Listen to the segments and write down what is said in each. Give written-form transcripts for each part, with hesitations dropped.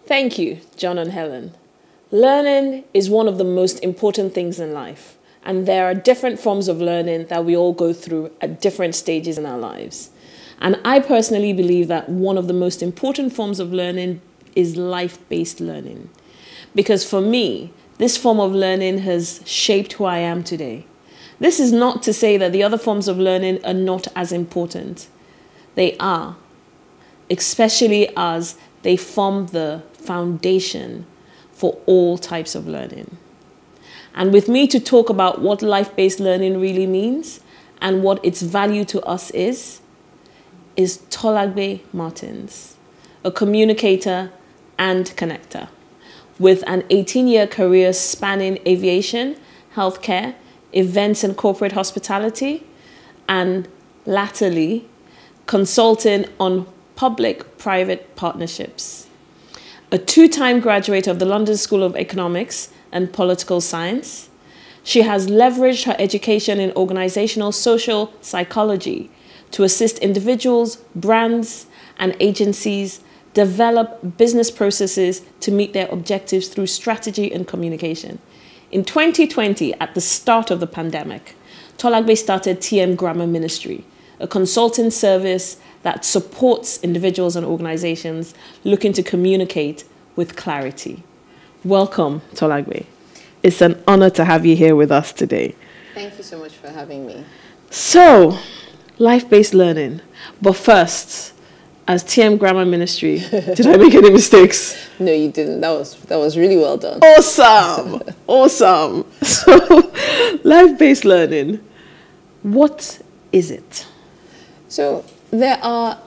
Thank you, John and Helen. Learning is one of the most important things in life, and there are different forms of learning that we all go through at different stages in our lives. And I personally believe that one of the most important forms of learning is life-based learning. Because for me, this form of learning has shaped who I am today. This is not to say that the other forms of learning are not as important. They are, especially as they form the foundation for all types of learning. And with me to talk about what life-based learning really means and what its value to us is Tolagbe Martins, a communicator and connector with an 18-year career spanning aviation, healthcare, events and corporate hospitality, and latterly consulting on public-private partnerships. A two-time graduate of the London School of Economics and Political Science, she has leveraged her education in organizational social psychology to assist individuals, brands, and agencies develop business processes to meet their objectives through strategy and communication. In 2020, at the start of the pandemic, Tolagbe started TM Grammar Ministry, a consulting service that supports individuals and organizations looking to communicate with clarity. Welcome, Tolagbe. It's an honor to have you here with us today. Thank you so much for having me. So, life-based learning. But first, as TM Grammar Ministry, did I make any mistakes? No, you didn't. That was really well done. Awesome. Awesome. So, life-based learning, what is it? So there are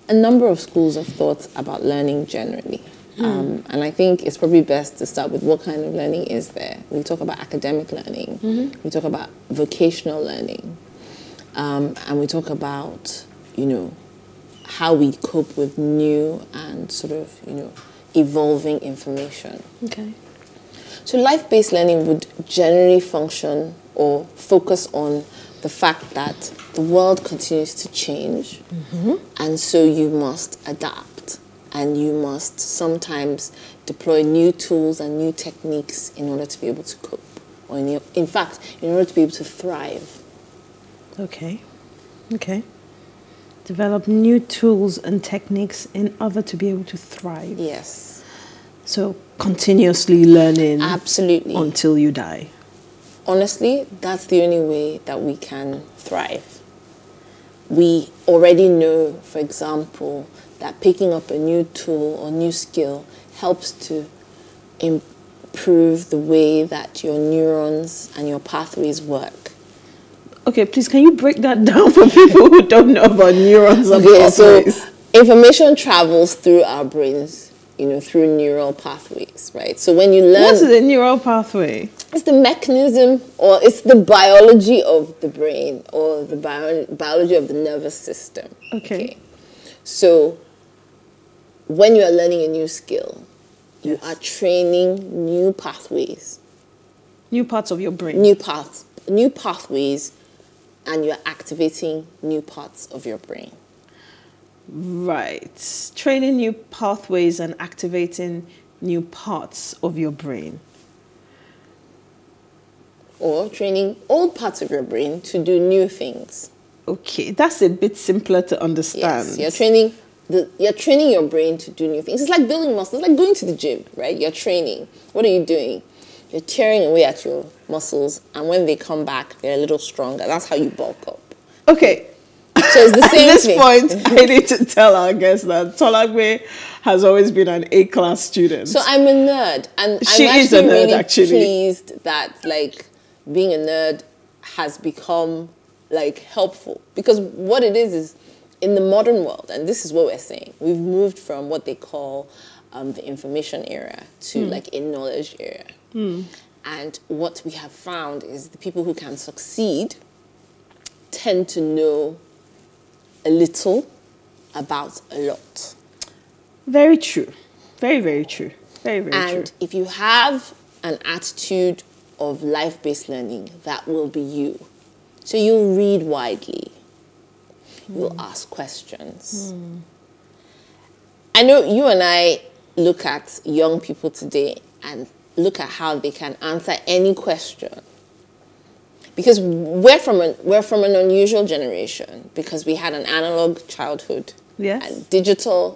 a number of schools of thought about learning generally. And I think it's probably best to start with what kind of learning is there. We talk about academic learning. We talk about vocational learning. And we talk about, how we cope with new and sort of, evolving information. Okay. So life-based learning would generally function or focus on the fact that the world continues to change, and so you must adapt, and you must sometimes deploy new tools and new techniques in order to be able to cope, or in fact, in order to be able to thrive. Okay. Okay. Develop new tools and techniques in order to be able to thrive. Yes. So continuously learning. Absolutely. Until you die. Honestly, that's the only way that we can thrive. We already know, for example, that picking up a new tool or new skill helps to improve the way that your neurons and your pathways work. Okay, please, can you break that down for people who don't know about neurons and pathways? So information travels through our brains, through neural pathways, right? So when you learn... What is a neural pathway? It's the mechanism, or it's the biology of the brain, or the biology of the nervous system. Okay. So when you are learning a new skill, you are training new pathways. New parts of your brain. New pathways, and you're activating new parts of your brain. Right. Training new pathways and activating new parts of your brain. Or training old parts of your brain to do new things. Okay, that's a bit simpler to understand. Yes, you're training your brain to do new things. It's like building muscles, it's like going to the gym, right? You're training. What are you doing? You're tearing away at your muscles, and when they come back, they're a little stronger. That's how you bulk up. Okay. So it's the same thing. At this point, I need to tell our guests that Tolagbe has always been an A-class student. So I'm a nerd, and she I'm is a nerd, really pleased that being a nerd has become helpful, because what it is in the modern world, and this is what we're saying, we've moved from what they call the information era to a knowledge era. And what we have found is the people who can succeed tend to know a little about a lot. Very true. Very, very true. Very, very true. And if you have an attitude of life-based learning, that will be you. So you'll read widely. You'll ask questions. I know you and I look at young people today and look at how they can answer any question. Because we're from an unusual generation, because we had an analog childhood, Yes. and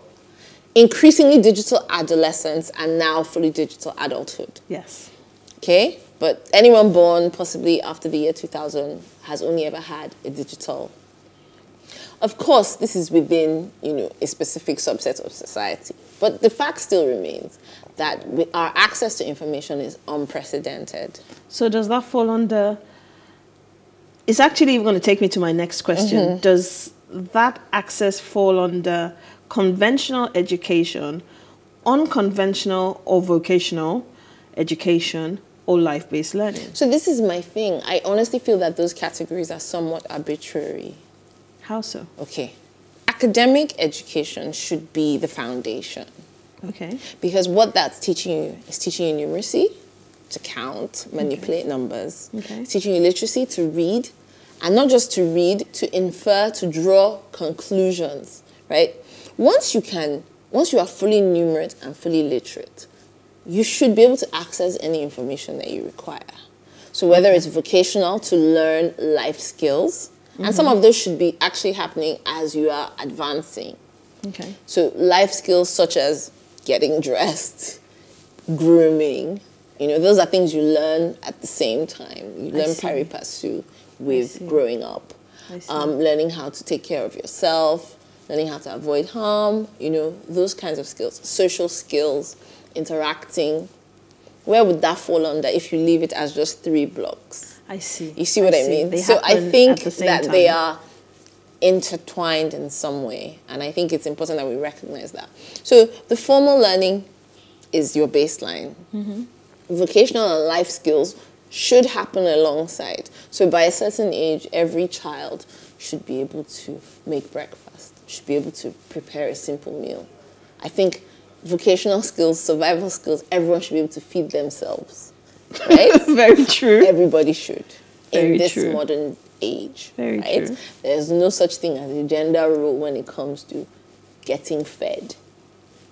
increasingly digital adolescence, and now fully digital adulthood. Yes. Okay? But anyone born possibly after the year 2000 has only ever had a digital. Of course, this is within, a specific subset of society. But the fact still remains that our access to information is unprecedented. So does that fall under... It's actually going to take me to my next question. Does that access fall under conventional education, unconventional or vocational education, or life-based learning? So this is my thing. I honestly feel that those categories are somewhat arbitrary. How so? Okay. Academic education should be the foundation. Okay. Because what that's teaching you is teaching you numeracy, to count, manipulate numbers. Okay. It's teaching you literacy, to read, and not just to read, to infer, to draw conclusions, right? Once you are fully numerate and fully literate, you should be able to access any information that you require. So whether it's vocational, to learn life skills, and some of those should be actually happening as you are advancing. Okay. So life skills such as getting dressed, grooming, those are things you learn at the same time. You learn pari passu with growing up. Learning how to take care of yourself, learning how to avoid harm, those kinds of skills. Social skills, interacting. Where would that fall under if you leave it as just 3 blocks? I see. You see what I mean? They So I think that time. they are intertwined in some way. And I think it's important that we recognize that. So the formal learning is your baseline. Vocational and life skills should happen alongside. So by a certain age, every child should be able to make breakfast, should be able to prepare a simple meal. I think vocational skills, survival skills, everyone should be able to feed themselves. Right? Very true. Everybody should. Very in this true. modern age. Very right? true. There's no such thing as a gender role when it comes to getting fed.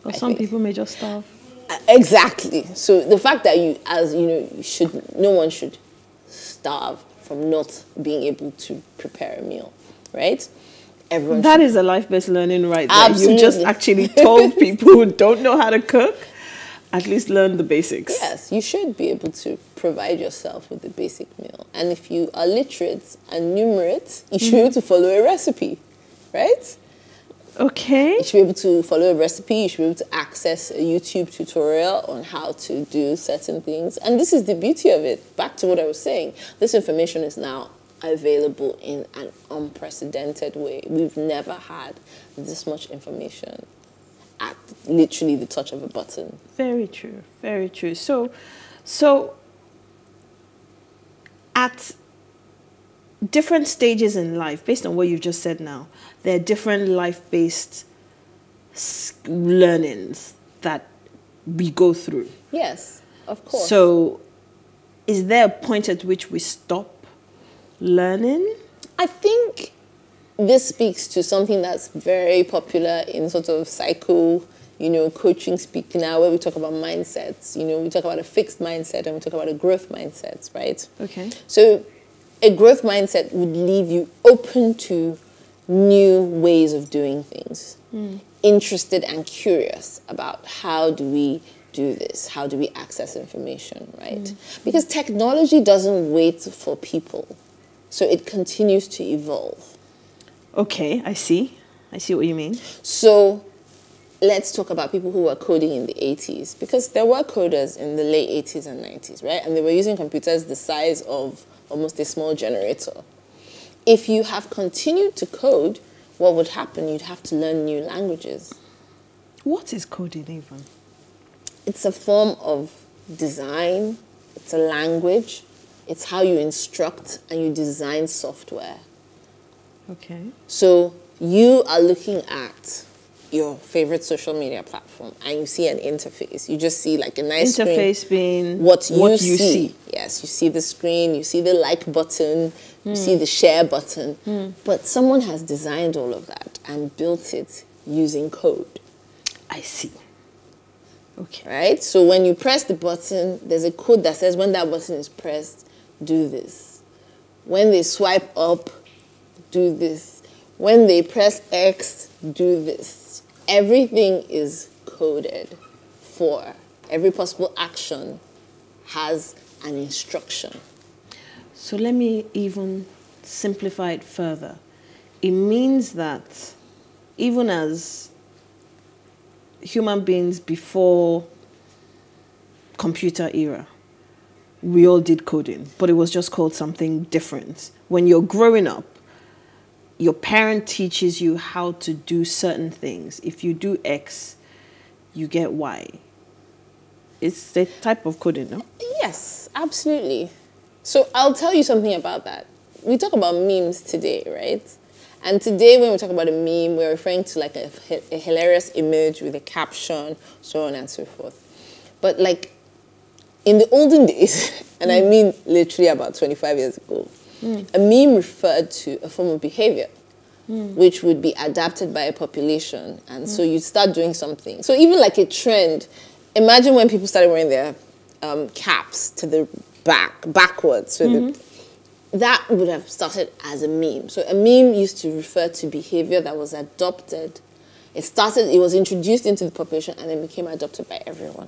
But some people may just starve. Exactly. So the fact that no one should starve from not being able to prepare a meal, right? Everyone. That is a life-based learning right there. Absolutely. You just actually told people who don't know how to cook, at least learn the basics. Yes, you should be able to provide yourself with the basic meal. And if you are literate and numerate, you should be able to follow a recipe, right? Okay. You should be able to follow a recipe. You should be able to access a YouTube tutorial on how to do certain things. And this is the beauty of it. Back to what I was saying. This information is now available in an unprecedented way. We've never had this much information at literally the touch of a button. Very true. Very true. So at different stages in life, based on what you've just said now, there are different life-based learnings that we go through. Yes, of course. So is there a point at which we stop learning? I think this speaks to something that's very popular in sort of coaching speak now, where we talk about mindsets. We talk about a fixed mindset and we talk about a growth mindset, right? Okay. So a growth mindset would leave you open to new ways of doing things, interested and curious about how do we do this, how do we access information, right? Because technology doesn't wait for people, so it continues to evolve. Okay, I see what you mean. So let's talk about people who were coding in the 80s, because there were coders in the late 80s and 90s, right? And they were using computers the size of almost a small generator. If you have continued to code, what would happen? You'd have to learn new languages. What is coding even? It's a form of design. It's a language. It's how you instruct and you design software. Okay. So you are looking at your favorite social media platform and you see an interface. You just see like a nice interface screen. Being what you see. Yes, you see the screen, you see the like button, you see the share button. But someone has designed all of that and built it using code. I see. Okay. Right? So when you press the button, there's a code that says when that button is pressed, do this. When they swipe up, do this. When they press X, do this. Everything is coded for. Every possible action has an instruction. So let me even simplify it further. It means that even as human beings before computer era, we all did coding, but it was just called something different. When you're growing up, your parent teaches you how to do certain things. If you do X, you get Y. It's the type of coding, no? Yes, absolutely. So I'll tell you something about that. We talk about memes today, right? And today when we talk about a meme, we're referring to like a hilarious image with a caption, so on and so forth. But like in the olden days, and I mean literally about 25 years ago, a meme referred to a form of behavior which would be adapted by a population. And so you'd start doing something. So even like a trend, imagine when people started wearing their caps to the backwards. So that would have started as a meme. So a meme used to refer to behavior that was adopted. It was introduced into the population and then became adopted by everyone.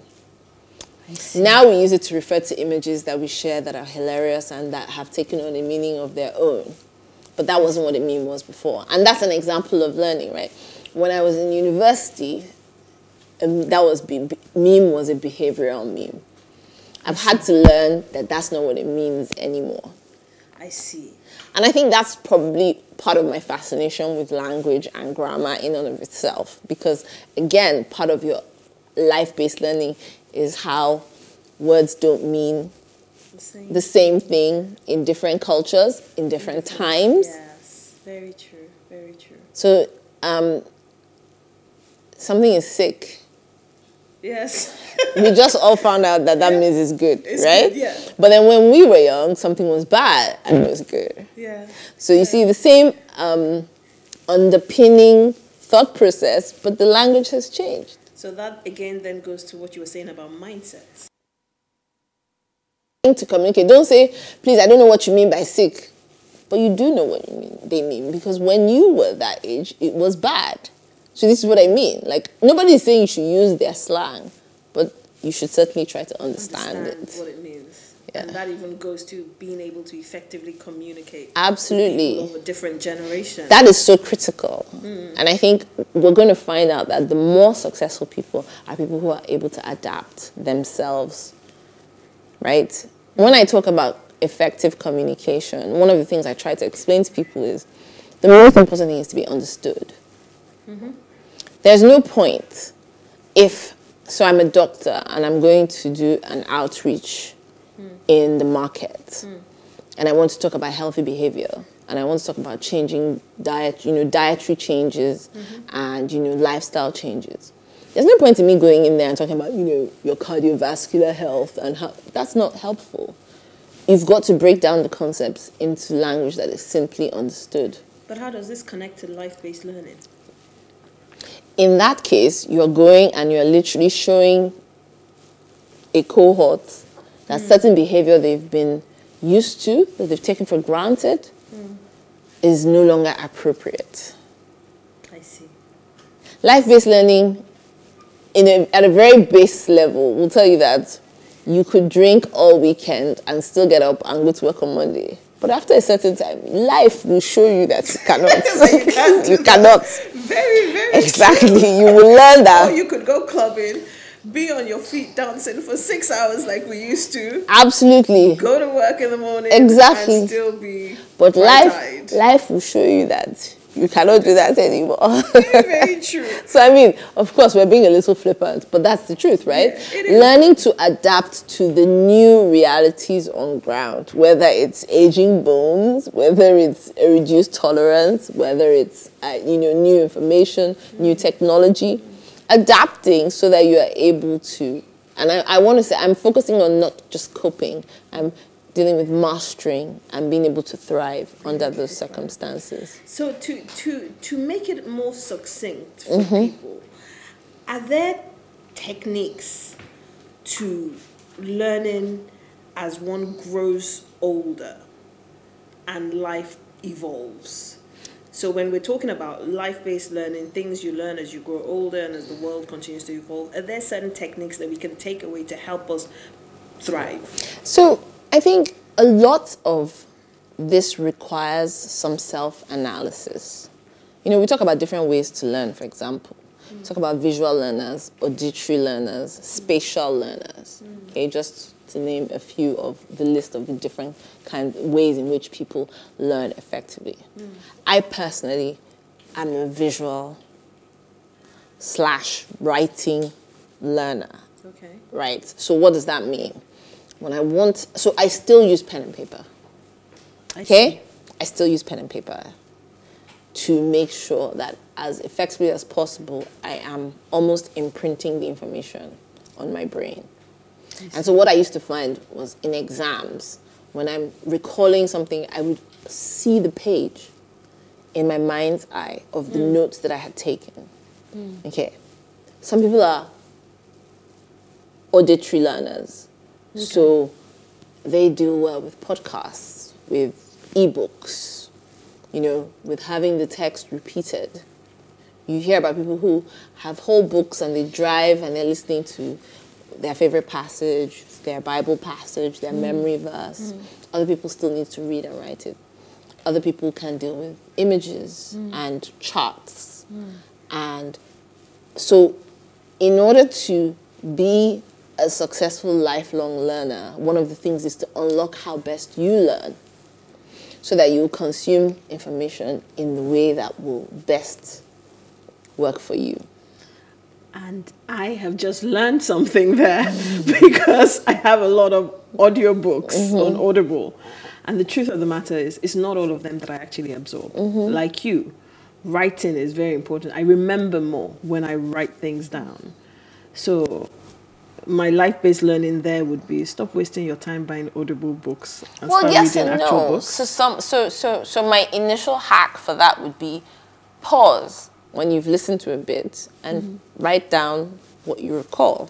Now we use it to refer to images that we share that are hilarious and that have taken on a meaning of their own. But that wasn't what a meme was before. And that's an example of learning, right? When I was in university, meme was a behavioral meme. I've had to learn that that's not what it means anymore. I see. And I think that's probably part of my fascination with language and grammar in and of itself. Because, again, part of your life-based learning is how words don't mean the same thing in different cultures, in different times. Yes, very true, very true. So, something is sick. Yes. We just all found out that means it's good, It's right? good, yeah. But then when we were young, something was bad and it was good. Yeah. So you see the same underpinning thought process, but the language has changed. So that again then goes to what you were saying about mindsets. To communicate, don't say, please, I don't know what you mean by sick. But you do know what they mean, because when you were that age, it was bad. So this is what I mean. Like, nobody is saying you should use their slang, but you should certainly try to understand it. What it means. Yeah. And that even goes to being able to effectively communicate. Absolutely. With people of a different generation. That is so critical. And I think we're going to find out that the more successful people are people who are able to adapt themselves, right? When I talk about effective communication, one of the things I try to explain to people is the most important thing is to be understood. There's no point so I'm a doctor and I'm going to do an outreach in the market and I want to talk about healthy behavior and I want to talk about changing dietary changes and, lifestyle changes. There's no point in me going in there and talking about, your cardiovascular health and how that's not helpful. You've got to break down the concepts into language that is simply understood. But how does this connect to life-based learning? In that case, you're going and you're literally showing a cohort that certain behavior they've been used to, that they've taken for granted, is no longer appropriate. I see. Life-based learning, at a very base level, will tell you that you could drink all weekend and still get up and go to work on Monday. But after a certain time, life will show you that you cannot. You cannot. Very, very Exactly. true. You will learn that. Or you could go clubbing, be on your feet dancing for 6 hours like we used to. Absolutely. Go to work in the morning. Exactly. And still be But bright-eyed. life will show you that you cannot do that anymore. Very, very true. So, I mean, of course, we're being a little flippant, but that's the truth, right? Yeah, it is. Learning to adapt to the new realities on ground, whether it's aging bones, whether it's a reduced tolerance, whether it's, new information, new technology, adapting so that you are able to, and I want to say, I'm focusing on not just coping, I'm dealing with mastering and being able to thrive under those circumstances. So to make it more succinct for people, are there techniques to learning as one grows older and life evolves? So when we're talking about life-based learning, things you learn as you grow older and as the world continues to evolve, are there certain techniques that we can take away to help us thrive? So I think a lot of this requires some self-analysis. You know, we talk about different ways to learn, for example. We talk about visual learners, auditory learners, spatial learners. Okay, just to name a few of the list of the different ways in which people learn effectively. I personally am a visual / writing learner. Okay. Right? So what does that mean? So I still use pen and paper. Okay? I still use pen and paper to make sure that as effectively as possible, I am almost imprinting the information on my brain. And so what I used to find was in exams, when I'm recalling something, I would see the page in my mind's eye of the notes that I had taken. Okay. Some people are auditory learners. Okay. So they do well with podcasts, with ebooks, you know, with having the text repeated. You hear about people who have whole books and they drive and they're listening to their favorite passage, their Bible passage, their memory verse. Other people still need to read and write it. Other people can deal with images and charts. And so in order to be a successful lifelong learner, one of the things is to unlock how best you learn so that you consume information in the way that will best work for you. And I have just learned something there because I have a lot of audiobooks on Audible. And the truth of the matter is, it's not all of them that I actually absorb. Like you, writing is very important. I remember more when I write things down. So my life-based learning there would be stop wasting your time buying Audible books and start reading actual books. So my initial hack for that would be pause when you've listened to a bit and write down what you recall.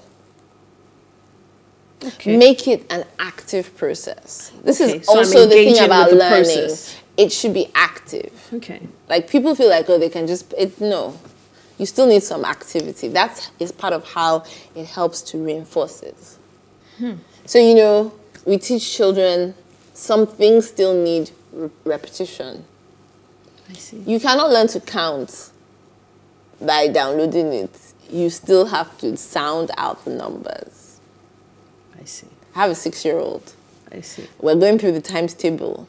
Okay. Make it an active process. This is also the thing about learning. Process. It should be active. Okay. Like people feel like, oh, they can just, no. You still need some activity. That is part of how it helps to reinforce it. So, you know, we teach children some things still need repetition. I see. You cannot learn to count by downloading it. You still have to sound out the numbers. I see. I have a 6-year-old. I see. We're going through the times table.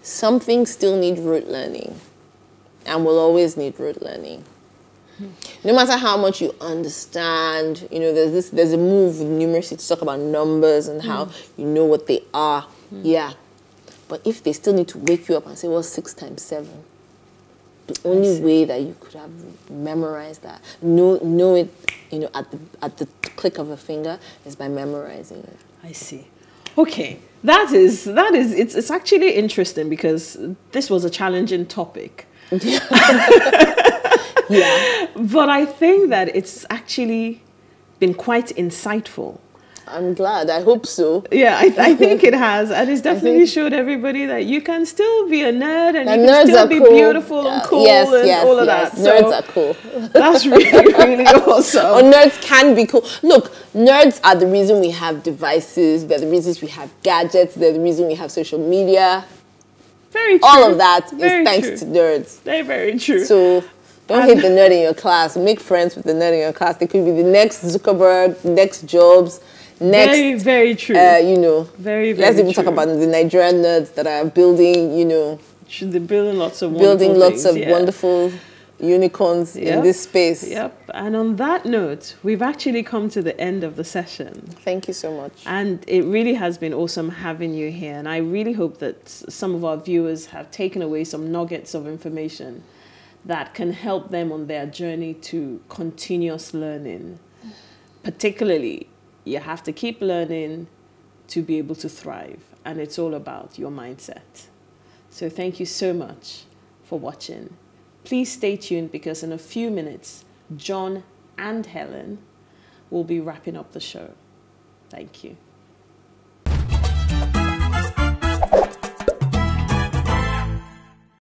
Some things still need rote learning and will always need rote learning. No matter how much you understand, you know, there's a move with numeracy to talk about numbers and how you know what they are. Yeah. But if they still need to wake you up and say, well, 6 times 7, the only way that you could have memorized that, know it, you know, at the click of a finger is by memorizing it. I see. Okay. That is it's actually interesting because this was a challenging topic. Yeah. But I think that it's actually been quite insightful. I'm glad. I hope so. Yeah, I think it has. And it's definitely showed everybody that you can still be a nerd and you can still be cool. Beautiful and cool all of that. Nerds are cool. That's really, really awesome. Or nerds can be cool. Look, nerds are the reason we have devices. They're the reasons we have gadgets. They're the reason we have social media. Very true. All of that is thanks to nerds. Very, very true. So don't hate the nerd in your class. Make friends with the nerd in your class. They could be the next Zuckerberg, next Jobs, next. Very, very true. You know. Very, very Let's even talk about the Nigerian nerds that are building, you know. They're building lots of wonderful unicorns in this space. Yep. And on that note, we've actually come to the end of the session. Thank you so much. And it really has been awesome having you here. And I really hope that some of our viewers have taken away some nuggets of information that can help them on their journey to continuous learning. Particularly, you have to keep learning to be able to thrive. And it's all about your mindset. So thank you so much for watching. Please stay tuned because in a few minutes, John and Helen we'll be wrapping up the show. Thank you.